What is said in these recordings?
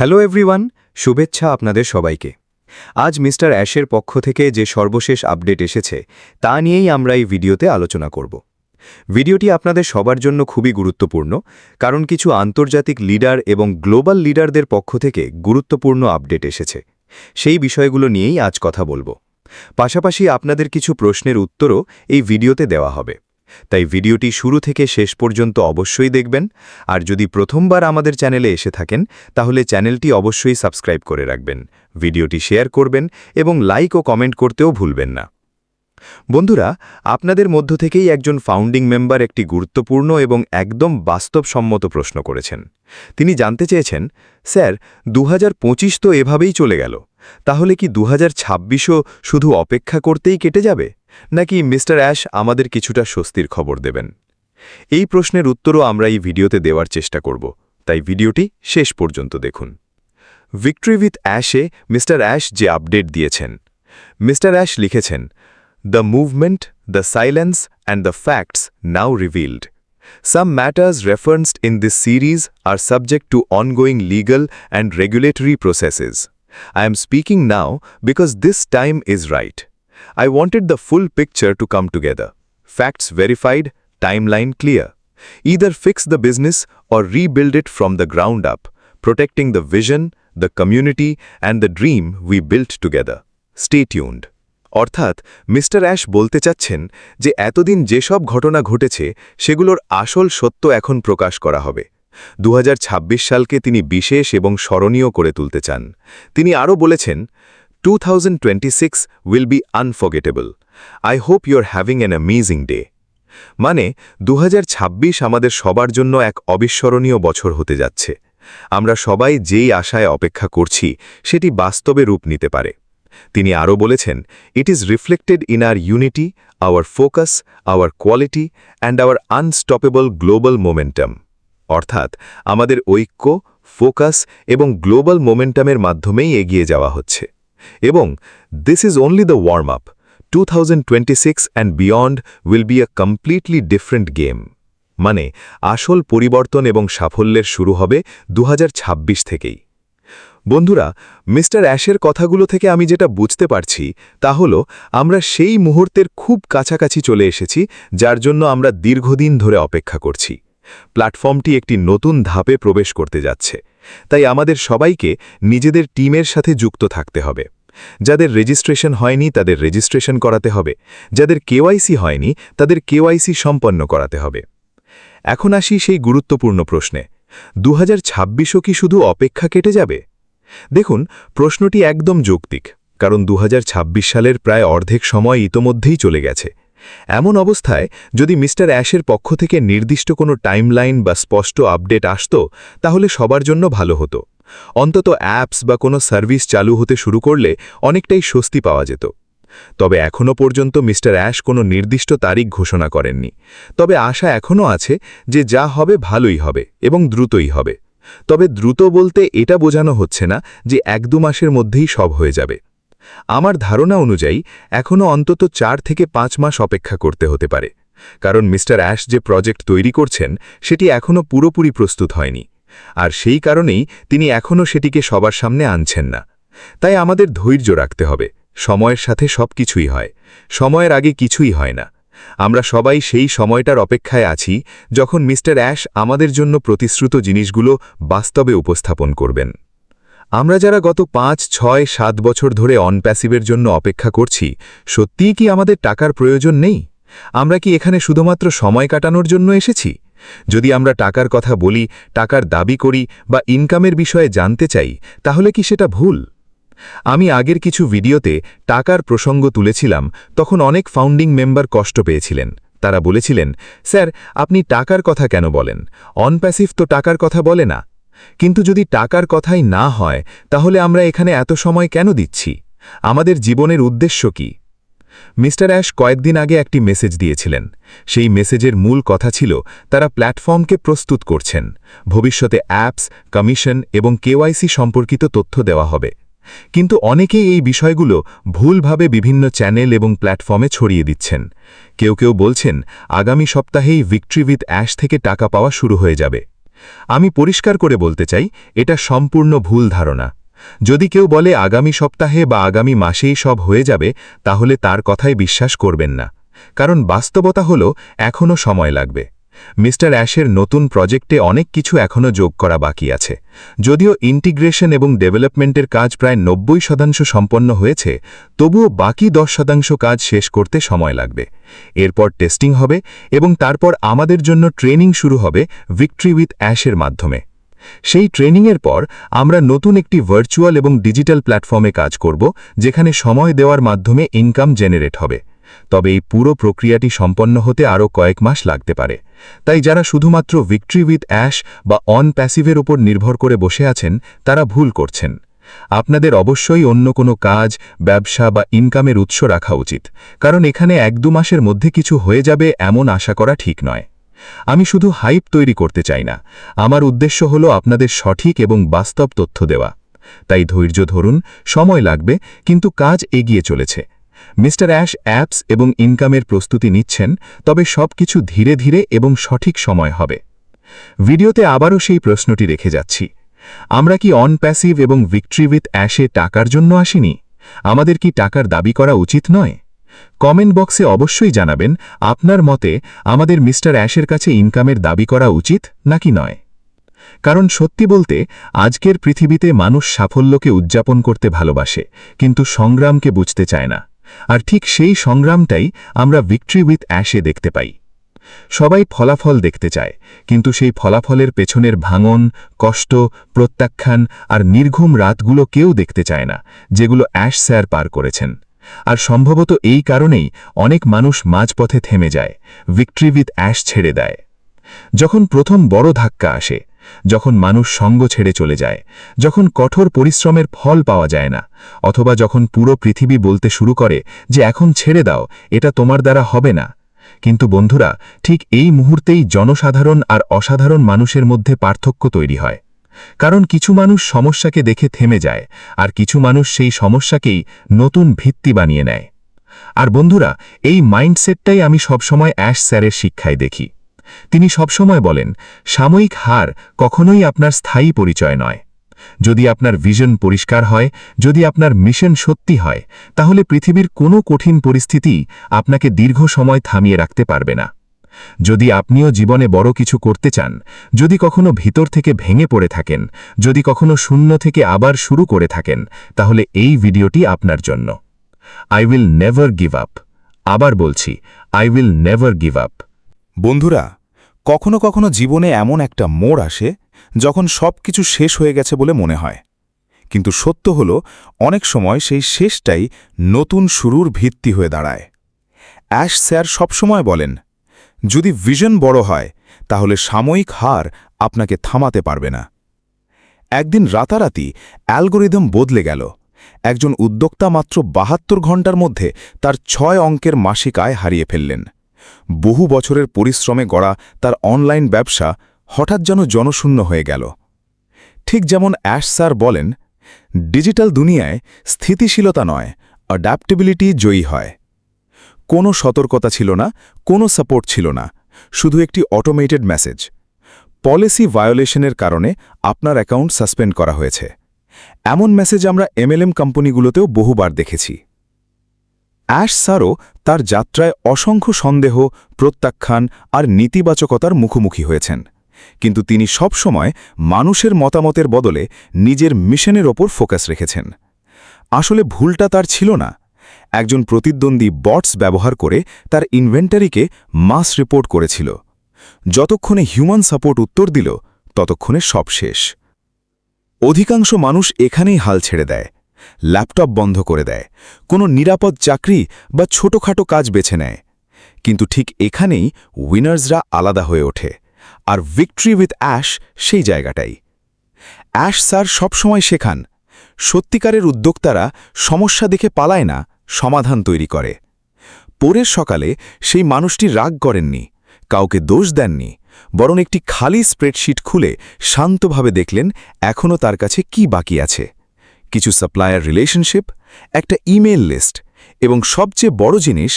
Hello everyone, শুভেচ্ছা আপনাদের সবাইকে। আজ মিস্টার অ্যাশের পক্ষ থেকে যে সর্বশেষ আপডেট এসেছে তা নিয়েই আমরা এই ভিডিওতে আলোচনা করব। ভিডিওটি আপনাদের সবার জন্য খুবই গুরুত্বপূর্ণ, কারণ কিছু আন্তর্জাতিক লিডার এবং গ্লোবাল লিডারদের পক্ষ থেকে গুরুত্বপূর্ণ আপডেট এসেছে। সেই বিষয়গুলো নিয়েই আজ কথা বলবো। পাশাপাশি আপনাদের কিছু প্রশ্নের উত্তরও এই ভিডিওতে দেওয়া হবে। তাই ভিডিওটি শুরু থেকে শেষ পর্যন্ত অবশ্যই দেখবেন। আর যদি প্রথমবার আমাদের চ্যানেলে এসে থাকেন তাহলে চ্যানেলটি অবশ্যই সাবস্ক্রাইব করে রাখবেন, ভিডিওটি শেয়ার করবেন এবং লাইক ও কমেন্ট করতেও ভুলবেন না। বন্ধুরা, আপনাদের মধ্য থেকেই একজন ফাউন্ডিং মেম্বার একটি গুরুত্বপূর্ণ এবং একদম বাস্তবসম্মত প্রশ্ন করেছেন। তিনি জানতে চেয়েছেন, স্যার 2025 তো এভাবেই চলে গেল, তাহলে কি 2026ও শুধু অপেক্ষা করতেই কেটে যাবে, নাকি মিস্টার অ্যাশ আমাদের কিছুটা স্বস্তির খবর দেবেন? এই প্রশ্নের উত্তরও আমরা এই ভিডিওতে দেওয়ার চেষ্টা করব, তাই ভিডিওটি শেষ পর্যন্ত দেখুন। ভিক্টরি উইথ অ্যাশে মিস্টার অ্যাশ যে আপডেট দিয়েছেন, মিস্টার অ্যাশ লিখেছেন, "The movement, the silence and the facts now revealed. Some matters referenced in this series are subject to ongoing legal and regulatory processes. I am speaking now because this time is right. I wanted the full picture to come together. Facts verified, timeline clear. Either fix the business or rebuild it from the ground up, protecting the vision, the community and the dream we built together. Stay tuned." অর্থাৎ mister ash বলতে চাচ্ছেন যে এতদিন যেসব ঘটনা ঘটেছে সেগুলোর আসল সত্য এখন প্রকাশ করা হবে। 2026 সালকে তিনি বিশেষ এবং স্মরণীয় করে তুলতে চান। তিনি আরও বলেছেন, 2026 will be unforgettable. I hope you're having an amazing day. মানে 2026 আমাদের সবার জন্য এক অবিস্মরণীয় বছর হতে যাচ্ছে। আমরা সবাই যেই আশায় অপেক্ষা করছি সেটি বাস্তবে রূপ নিতে পারে। তিনি আরও বলেছেন, "It is reflected in our unity, our focus, our quality and our unstoppable global momentum." অর্থাৎ আমাদের ঐক্য, ফোকাস এবং গ্লোবাল মোমেন্টামের মাধ্যমেই এগিয়ে যাওয়া হচ্ছে। এবং "This is only the warm-up. 2026 and beyond will be a completely different game." মানে আসল পরিবর্তন এবং সাফল্যের শুরু হবে 2026 থেকেই। বন্ধুরা, মিস্টার অ্যাশের কথাগুলো থেকে আমি যেটা বুঝতে পারছি তা হলো আমরা সেই মুহূর্তের খুব কাছাকাছি চলে এসেছি যার জন্য আমরা দীর্ঘদিন ধরে অপেক্ষা করছি। প্ল্যাটফর্মটি একটি নতুন ধাপে প্রবেশ করতে যাচ্ছে, তাই আমাদের সবাইকে নিজেদের টিমের সাথে যুক্ত থাকতে হবে। যাদের রেজিস্ট্রেশন হয়নি তাদের রেজিস্ট্রেশন করাতে হবে, যাদের কেওয়াইসি হয়নি তাদের কেওয়াইসি সম্পন্ন করাতে হবে। এখন আসি সেই গুরুত্বপূর্ণ প্রশ্নে, 2026ও কি শুধু অপেক্ষা কেটে যাবে? দেখুন, প্রশ্নটি একদম যৌক্তিক, কারণ 2026 সালের প্রায় অর্ধেক সময় ইতোমধ্যেই চলে গেছে। এমন অবস্থায় যদি মিস্টার অ্যাশের পক্ষ থেকে নির্দিষ্ট কোনো টাইমলাইন বা স্পষ্ট আপডেট আসত তাহলে সবার জন্য ভালো হতো। অন্তত অ্যাপস বা কোনো সার্ভিস চালু হতে শুরু করলে অনেকটাই স্বস্তি পাওয়া যেত। তবে এখনও পর্যন্ত মিস্টার অ্যাশ কোনো নির্দিষ্ট তারিখ ঘোষণা করেননি। তবে আশা এখনও আছে যে যা হবে ভালোই হবে এবং দ্রুতই হবে। তবে দ্রুত বলতে এটা বোঝানো হচ্ছে না যে 1-2 মাসের মধ্যেই সব হয়ে যাবে। আমার ধারণা অনুযায়ী এখনও অন্তত 4 থেকে 5 মাস অপেক্ষা করতে হতে পারে, কারণ মিস্টার অ্যাশ যে প্রজেক্ট তৈরি করছেন সেটি এখনও পুরোপুরি প্রস্তুত হয়নি। আর সেই কারণেই তিনি এখনও সেটিকে সবার সামনে আনছেন না। তাই আমাদের ধৈর্য রাখতে হবে। সময়ের সাথে সবকিছুই হয়, সময়ের আগে কিছুই হয় না। আমরা সবাই সেই সময়টার অপেক্ষায় আছি যখন মিস্টার অ্যাশ আমাদের জন্য প্রতিশ্রুত জিনিসগুলো বাস্তবে উপস্থাপন করবেন। আমরা যারা গত 5, 6, 7 বছর ধরে অনপ্যাসিভের জন্য অপেক্ষা করছি, সত্যিই কি আমাদের টাকার প্রয়োজন নেই? আমরা কি এখানে শুধুমাত্র সময় কাটানোর জন্য এসেছি? যদি আমরা টাকার কথা বলি, টাকার দাবি করি বা ইনকামের বিষয়ে জানতে চাই, তাহলে কি সেটা ভুল? আমি আগের কিছু ভিডিওতে টাকার প্রসঙ্গ তুলেছিলাম, তখন অনেক ফাউন্ডিং মেম্বার কষ্ট পেয়েছিলেন। তারা বলেছিলেন, স্যার আপনি টাকার কথা কেন বলেন? অনপ্যাসিভ তো টাকার কথা বলে না। কিন্তু যদি টাকার কথাই না হয় তাহলে আমরা এখানে এত সময় কেন দিচ্ছি? আমাদের জীবনের উদ্দেশ্য কি? মিস্টার অ্যাশ কয়েকদিন আগে একটি মেসেজ দিয়েছিলেন। সেই মেসেজের মূল কথা ছিল তারা প্ল্যাটফর্মকে প্রস্তুত করছেন। ভবিষ্যতে অ্যাপস, কমিশন এবং কেওয়াইসি সম্পর্কিত তথ্য দেওয়া হবে। কিন্তু অনেকেই এই বিষয়গুলো ভুলভাবে বিভিন্ন চ্যানেল এবং প্ল্যাটফর্মে ছড়িয়ে দিচ্ছেন। কেউ কেউ বলছেন আগামী সপ্তাহেই ভিক্টরি উইথ অ্যাশ থেকে টাকা পাওয়া শুরু হয়ে যাবে। আমি পরিষ্কার করে বলতে চাই, এটা সম্পূর্ণ ভুল ধারণা। যদি কেউ বলে আগামী সপ্তাহে বা আগামী মাসেই সব হয়ে যাবে, তাহলে তার কথায় বিশ্বাস করবেন না। কারণ বাস্তবতা হল এখনও সময় লাগবে। মিস্টার অ্যাশের নতুন প্রজেক্টে অনেক কিছু এখনও যোগ করা বাকি আছে। যদিও ইন্টিগ্রেশন এবং ডেভেলপমেন্টের কাজ প্রায় 90% সম্পন্ন হয়েছে, তবুও বাকি 10% কাজ শেষ করতে সময় লাগবে। এরপর টেস্টিং হবে এবং তারপর আমাদের জন্য ট্রেনিং শুরু হবে ভিক্টরি উইথ অ্যাশের মাধ্যমে। সেই ট্রেনিংয়ের পর আমরা নতুন একটি ভার্চুয়াল এবং ডিজিটাল প্ল্যাটফর্মে কাজ করব, যেখানে সময় দেওয়ার মাধ্যমে ইনকাম জেনারেট হবে। তবে এই পুরো প্রক্রিয়াটি সম্পন্ন হতে আরও কয়েক মাস লাগতে পারে। তাই যারা শুধুমাত্র ভিক্টরি উইথ অ্যাশ বা অন প্যাসিভের উপর নির্ভর করে বসে আছেন, তারা ভুল করছেন। আপনাদের অবশ্যই অন্য কোনো কাজ, ব্যবসা বা ইনকামের উৎস রাখা উচিত, কারণ এখানে 1-2 মাসের মধ্যে কিছু হয়ে যাবে এমন আশা করা ঠিক নয়। আমি শুধু হাইপ তৈরি করতে চাই না, আমার উদ্দেশ্য হল আপনাদের সঠিক এবং বাস্তব তথ্য দেওয়া। তাই ধৈর্য ধরুন, সময় লাগবে, কিন্তু কাজ এগিয়ে চলেছে। মিস্টার অ্যাশ অ্যাপস এবং ইনকামের প্রস্তুতি নিচ্ছেন, তবে সবকিছু ধীরে ধীরে এবং সঠিক সময় হবে। ভিডিওতে আবারও সেই প্রশ্নটি রেখে যাচ্ছি, আমরা কি অন প্যাসিভ এবং ভিক্টরি উইথ অ্যাশে টাকার জন্য আসিনি? আমাদের কি টাকার দাবি করা উচিত নয়? কমেন্ট বক্সে অবশ্যই জানাবেন আপনার মতে আমাদের মিস্টার অ্যাশের কাছে ইনকামের দাবি করা উচিত নাকি নয়। কারণ সত্যি বলতে আজকের পৃথিবীতে মানুষ সাফল্যকে উদযাপন করতে ভালোবাসে, কিন্তু সংগ্রামকে বুঝতে চায় না। আর ঠিক সেই সংগ্রামটাই আমরা ভিক্টরি উইথ অ্যাশে দেখতে পাই। সবাই ফলাফল দেখতে চায়, কিন্তু সেই ফলাফলের পেছনের ভাঙন, কষ্ট, প্রত্যাখ্যান আর নির্ঘুম রাতগুলো কেউ দেখতে চায় না, যেগুলো অ্যাশ স্যার পার করেছেন। আর সম্ভবত এই কারণেই অনেক মানুষ মাঝপথে থেমে যায়, ভিক্টরি উইথ অ্যাশ ছেড়ে দেয়। যখন প্রথম বড় ধাক্কা আসে, যখন মানুষ সঙ্গ ছেড়ে চলে যায়, যখন কঠোর পরিশ্রমের ফল পাওয়া যায় না, অথবা যখন পুরো পৃথিবী বলতে শুরু করে যে এখন ছেড়ে দাও, এটা তোমার দ্বারা হবে না। কিন্তু বন্ধুরা, ঠিক এই মুহূর্তেই জনসাধারণ আর অসাধারণ মানুষের মধ্যে পার্থক্য তৈরি হয়। কারণ কিছু মানুষ সমস্যাকে দেখে থেমে যায়, আর কিছু মানুষ সেই সমস্যাকেই নতুন ভিত্তি বানিয়ে নেয়। আর বন্ধুরা, এই মাইন্ডসেটটাই আমি সবসময় অ্যাশ স্যারের শিক্ষায় দেখি। তিনি সবসময় বলেন, সাময়িক হার কখনোই আপনার স্থায়ী পরিচয় নয়। যদি আপনার ভিশন পরিষ্কার হয়, যদি আপনার মিশন সত্যি হয়, তাহলে পৃথিবীর কোনো কঠিন পরিস্থিতি আপনাকে দীর্ঘ সময় থামিয়ে রাখতে পারবে না। যদি আপনিও জীবনে বড় কিছু করতে চান, যদি কখনো ভিতর থেকে ভেঙে পড়ে থাকেন, যদি কখনো শূন্য থেকে আবার শুরু করে থাকেন, তাহলে এই ভিডিওটি আপনার জন্য। I will never give up. আবার বলছি, I will never give up. বন্ধুরা, কখনো কখনো জীবনে এমন একটা মোড় আসে যখন সব কিছু শেষ হয়ে গেছে বলে মনে হয়, কিন্তু সত্য হল অনেক সময় সেই শেষটাই নতুন শুরুর ভিত্তি হয়ে দাঁড়ায়। অ্যাশ স্যার সবসময় বলেন, যদি ভিশন বড় হয় তাহলে সাময়িক হার আপনাকে থামাতে পারবে না। একদিন রাতারাতি অ্যালগোরিদম বদলে গেল। একজন উদ্যোক্তা মাত্র ৭২ ঘণ্টার মধ্যে তার ৬ অঙ্কের মাসিক আয় হারিয়ে ফেললেন। বহু বছরের পরিশ্রমে গড়া তার অনলাইন ব্যবসা হঠাৎ যেন জনশূন্য হয়ে গেল। ঠিক যেমন অ্যাশ স্যার বলেন, ডিজিটাল দুনিয়ায় স্থিতিশীলতা নয়, অ্যাডাপ্টেবিলিটি জয়ী হয়। কোনো সতর্কতা ছিল না, কোনো সাপোর্ট ছিল না, শুধু একটি অটোমেটেড মেসেজ, পলিসি ভায়োলেশনের কারণে আপনার অ্যাকাউন্ট সাসপেন্ড করা হয়েছে। এমন মেসেজ আমরা এমএলএম কোম্পানিগুলোতেও বহুবার দেখেছি। অ্যাশ স্যারও তার যাত্রায় অসংখ্য সন্দেহ, প্রত্যাখ্যান আর নেতিবাচকতার মুখোমুখি হয়েছেন, কিন্তু তিনি সবসময় মানুষের মতামতের বদলে নিজের মিশনের ওপর ফোকাস রেখেছেন। আসলে ভুলটা তার ছিল না। একজন প্রতিদ্বন্দ্বী বটস ব্যবহার করে তার ইনভেন্টারিকে মাস রিপোর্ট করেছিল। যতক্ষণে হিউম্যান সাপোর্ট উত্তর দিল, ততক্ষণে সব শেষ। অধিকাংশ মানুষ এখানেই হাল ছেড়ে দেয়, ল্যাপটপ বন্ধ করে দেয়, কোনো নিরাপদ চাকরি বা ছোটখাটো কাজ বেছে নেয়। কিন্তু ঠিক এখানেই উইনার্সরা আলাদা হয়ে ওঠে, আর ভিক্টরি উইথ অ্যাশ সেই জায়গাটাই। অ্যাশ স্যার সবসময় শেখান, সত্যিকারের উদ্যোক্তারা সমস্যা দেখে পালায় না, সমাধান তৈরি করে। পরের সকালে সেই মানুষটি রাগ করেননি, কাউকে দোষ দেননি, বরং একটি খালি স্প্রেডশিট খুলে শান্তভাবে দেখলেন এখনও তার কাছে কি বাকি আছে। কিছু সাপ্লায়ার রিলেশনশিপ, একটা ইমেল লিস্ট, এবং সবচেয়ে বড় জিনিস,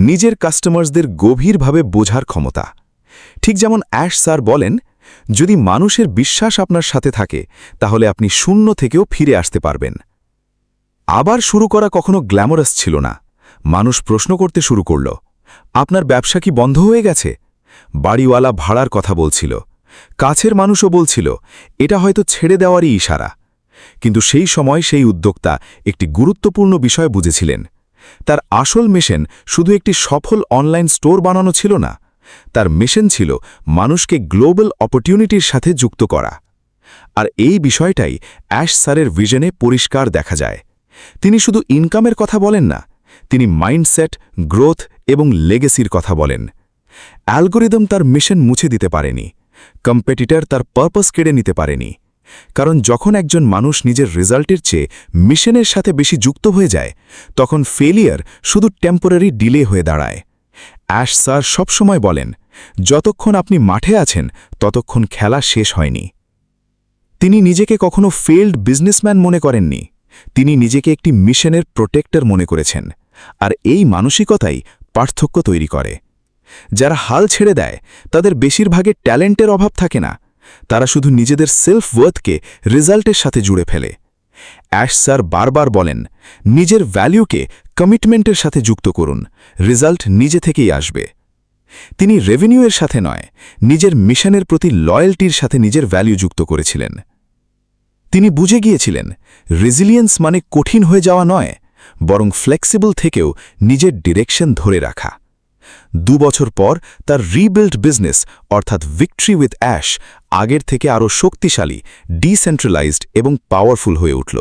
নিজের কাস্টমার্সদের গভীরভাবে বোঝার ক্ষমতা। ঠিক যেমন অ্যাশ স্যার বলেন, যদি মানুষের বিশ্বাস আপনার সাথে থাকে তাহলে আপনি শূন্য থেকেও ফিরে আসতে পারবেন। আবার শুরু করা কখনো গ্ল্যামারাস ছিল না। মানুষ প্রশ্ন করতে শুরু করল, আপনার ব্যবসা কি বন্ধ হয়ে গেছে? বাড়িওয়ালা ভাড়ার কথা বলছিল, কাছের মানুষও বলছিল এটা হয়তো ছেড়ে দেওয়ারই ইশারা। কিন্তু সেই সময় সেই উদ্যোক্তা একটি গুরুত্বপূর্ণ বিষয় বুঝেছিলেন। তার আসল মিশন শুধু একটি সফল অনলাইন স্টোর বানানো ছিল না, তার মিশন ছিল মানুষকে গ্লোবাল অপরচুনিটির সাথে যুক্ত করা। আর এই বিষয়টাই অ্যাশ স্যারের ভিশনে পরিষ্কার দেখা যায়। তিনি শুধু ইনকামের কথা বলেন না, তিনি মাইন্ডসেট, গ্রোথ এবং লেগেসির কথা বলেন। অ্যালগোরিদম তার মিশন মুছে দিতে পারেনি, কম্পিটিটর তার পারপাস কেড়ে নিতে পারেনি। কারণ যখন একজন মানুষ নিজের রেজাল্টের চেয়ে মিশনের সাথে বেশি যুক্ত হয়ে যায়, তখন ফেলিয়ার শুধু টেম্পোরারি ডিলে হয়ে দাঁড়ায়। অ্যাশ স্যার সবসময় বলেন, যতক্ষণ আপনি মাঠে আছেন ততক্ষণ খেলা শেষ হয়নি। তিনি নিজেকে কখনো ফেল্ড বিজনেসম্যান মনে করেননি, তিনি নিজেকে একটি মিশনের প্রোটেক্টর মনে করেছেন। আর এই মানসিকতাই পার্থক্য তৈরি করে। যারা হাল ছেড়ে দেয় তাদের বেশিরভাগের ট্যালেন্টের অভাব থাকে না, তারা শুধু নিজেদের সেলফ ওয়ার্থকে রেজাল্টের সাথে জুড়ে ফেলে। অ্যাশ স্যার বারবার বলেন, নিজের ভ্যালুকে কমিটমেন্টের সাথে যুক্ত করুন, রেজাল্ট নিজে থেকেই আসবে। তিনি রেভিনিউয়ের সাথে নয়, নিজের মিশনের প্রতি লয়্যালটির সাথে নিজের ভ্যালু যুক্ত করেছিলেন। তিনি বুঝে গিয়েছিলেন, রেজিলিয়েন্স মানে কঠিন হয়ে যাওয়া নয়, বরং ফ্লেক্সিবল থেকেও নিজের ডিরেকশন ধরে রাখা। 2 বছর পর তার রিবিল্ড বিজনেস অর্থাৎ ভিক্টরি উইথ অ্যাশ আগের থেকে আরও শক্তিশালী, ডিসেন্ট্রালাইজড এবং পাওয়ারফুল হয়ে উঠল।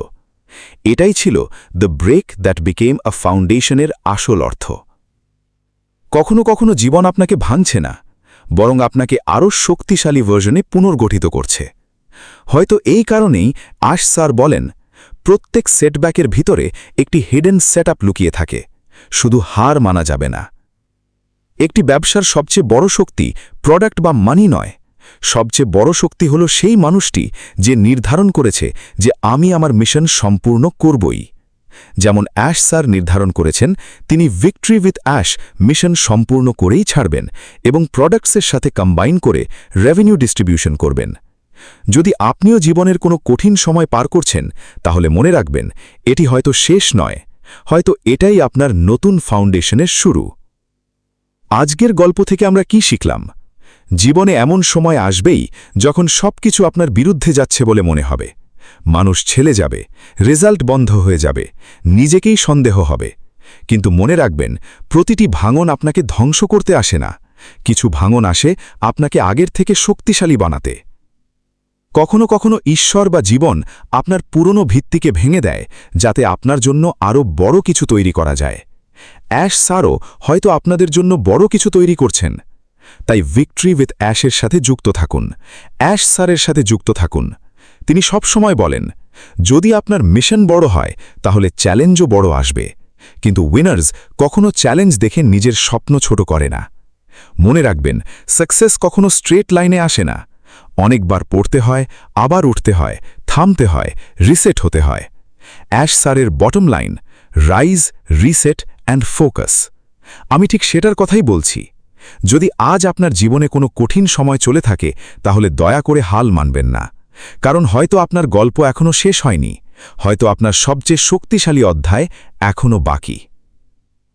এটাই ছিল the break that became a ফাউন্ডেশনের আসল অর্থ। কখনো কখনো জীবন আপনাকে ভাঙছে না, বরং আপনাকে আরও শক্তিশালী ভার্জনে পুনর্গঠিত করছে। হয়তো এই কারণেই অ্যাশ স্যার বলেন, প্রত্যেক সেটব্যাকের ভিতরে একটি হিডেন সেটআপ লুকিয়ে থাকে, শুধু হার মানা যাবে না। একটি ব্যবসার সবচেয়ে বড় শক্তি প্রোডাক্ট বা মানি নয়, সবচেয়ে বড় শক্তি হল সেই মানুষটি যে নির্ধারণ করেছে যে আমি আমার মিশন সম্পূর্ণ করবই। যেমন অ্যাশ স্যার নির্ধারণ করেছেন, তিনি ভিক্টরি উইথ অ্যাশ মিশন সম্পূর্ণ করেই ছাড়বেন এবং প্রোডাক্টসের সাথে কম্বাইন করে রেভিনিউ ডিস্ট্রিবিউশন করবেন। যদি আপনিও জীবনের কোনো কঠিন সময় পার করছেন, তাহলে মনে রাখবেন, এটি হয়তো শেষ নয়, হয়তো এটাই আপনার নতুন ফাউন্ডেশনের শুরু। আজকের গল্প থেকে আমরা কি শিখলাম? জীবনে এমন সময় আসবেই যখন সবকিছু আপনার বিরুদ্ধে যাচ্ছে বলে মনে হবে। মানুষ ছেলে যাবে, রেজাল্ট বন্ধ হয়ে যাবে, নিজেকেই সন্দেহ হবে। কিন্তু মনে রাখবেন, প্রতিটি ভাঙন আপনাকে ধ্বংস করতে আসে না, কিছু ভাঙন আসে আপনাকে আগের থেকে শক্তিশালী বানাতে। কখনো কখনো ঈশ্বর বা জীবন আপনার পুরনো ভিত্তিকে ভেঙে দেয়, যাতে আপনার জন্য আরও বড় কিছু তৈরি করা যায়। অ্যাশ স্যারও হয়তো আপনাদের জন্য বড় কিছু তৈরি করছেন। তাই ভিক্টরি উইথ অ্যাশের সাথে যুক্ত থাকুন, অ্যাশ স্যারের সাথে যুক্ত থাকুন। তিনি সবসময় বলেন, যদি আপনার মিশন বড় হয় তাহলে চ্যালেঞ্জও বড় আসবে, কিন্তু উইনার্স কখনো চ্যালেঞ্জ দেখে নিজের স্বপ্ন ছোট করে না। মনে রাখবেন, সাকসেস কখনো স্ট্রেট লাইনে আসে না, অনেকবার পড়তে হয়, আবার উঠতে হয়, থামতে হয়, রিসেট হতে হয়। অ্যাশ স্যারের bottom line, rise, reset and focus. আমি ঠিক সেটার কথাই বলছি। যদি আজ আপনার জীবনে কোনো কঠিন সময় চলে থাকে, তাহলে দয়া করে হাল মানবেন না, কারণ হয়তো আপনার গল্প এখনও শেষ হয়নি, হয়তো আপনার সবচেয়ে শক্তিশালী অধ্যায় এখনও বাকি।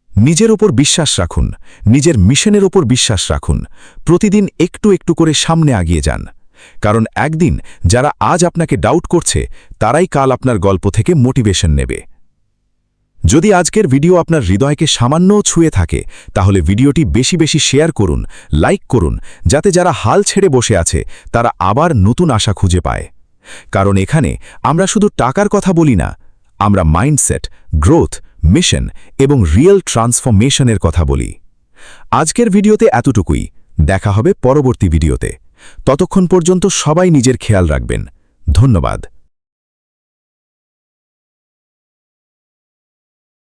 নিজের ওপর বিশ্বাস রাখুন, নিজের মিশনের ওপর বিশ্বাস রাখুন, প্রতিদিন একটু একটু করে সামনে আগিয়ে যান, কারণ একদিন যারা আজ আপনাকে ডাউট করছে, তারাই কাল আপনার গল্প থেকে মোটিভেশন নেবে। যদি আজকের ভিডিও আপনার হৃদয়কে সামান্যও ছুঁয়ে থাকে, তাহলে ভিডিওটি বেশি বেশি শেয়ার করুন, লাইক করুন, যাতে যারা হাল ছেড়ে বসে আছে তারা আবার নতুন আশা খুঁজে পায়। কারণ এখানে আমরা শুধু টাকার কথা বলি না, আমরা মাইন্ডসেট, গ্রোথ, মিশন এবং রিয়েল ট্রান্সফরমেশনের কথা বলি। আজকের ভিডিওতে এতটুকুই, দেখা হবে পরবর্তী ভিডিওতে। ততক্ষণ পর্যন্ত সবাই নিজের খেয়াল রাখবেন। ধন্যবাদ।